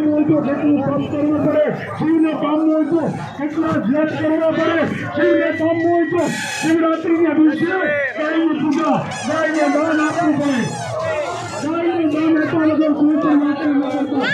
હોય તો કેટલું કામ કરવું પડે, શિવને કામવું હોય તો કેટલા ધ્યાન કરવા પડે, શિવને કામવું હોય તો શિવરાત્રીના દિવસે ગાયની પૂજા, ગાયને દાન આપવું પડે. ગાયને દાન આપ્યા વગર કોઈ પણ માટે ન કરતા.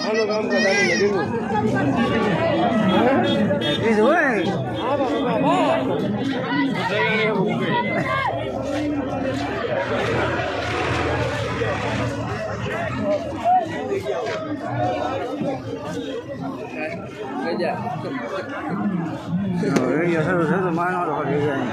Halo kamu kata dulu. Itu eh. Kerja. Oh, ya satu mana ada kerja ini.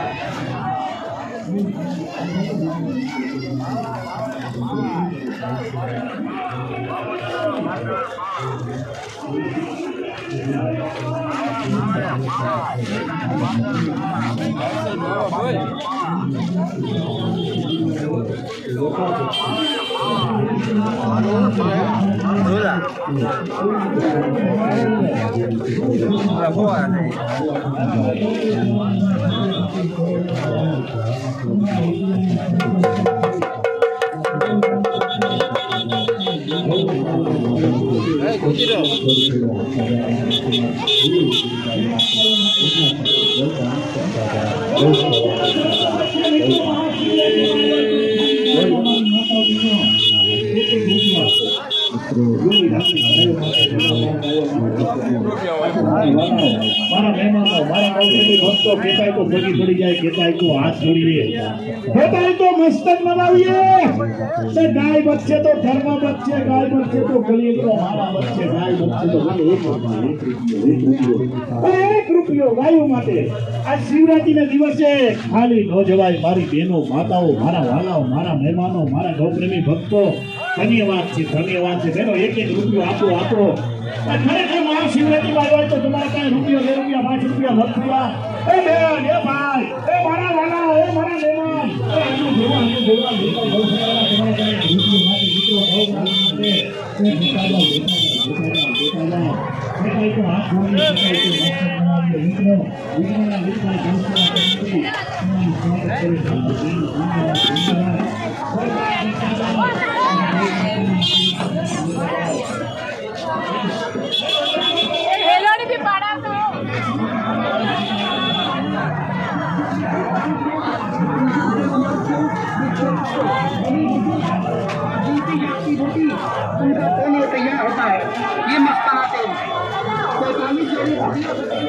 મારા મહેમાનો, મારા નવસારી ભક્તો કહેતાય તો પગી પડી જાય, કહેતાય તો હાથ જોડીએ, કહેતાય તો મસ્તક નમાવીએ. ગાય બચશે તો ધર્મ બચશે, ગાય બચશે તો કલિયુગનો મારા બચશે, ગાય બચશે તો એક રૂપિયો ગાયો માટે. આ શિવરાત્રીના દિવસે ખાલી ન જવાય. મારી બહેનો, માતાઓ, મારા વાલાઓ, મારા મહેમાનો, મારા ગૌપ્રેમી ભક્તો, ધન્યવાદ છે, ધન્યવાદ છે. બેનો એક રૂપિયો આપો. ખરેખર મહાશિવરાત્રી માં આવ્યા તો તમારા કાંઈ રૂપિયો, 2 રૂપિયા, 5 રૂપિયા, 10 રૂપિયા, એ બેન, એ ભાઈ, એ મારા વાલા, એ મારા મહેમાન, તમારા કાંઈ રૂપિયો માટે મિત્રો तैयार होता है ये मस्ता आते हैं तो पानी जरूर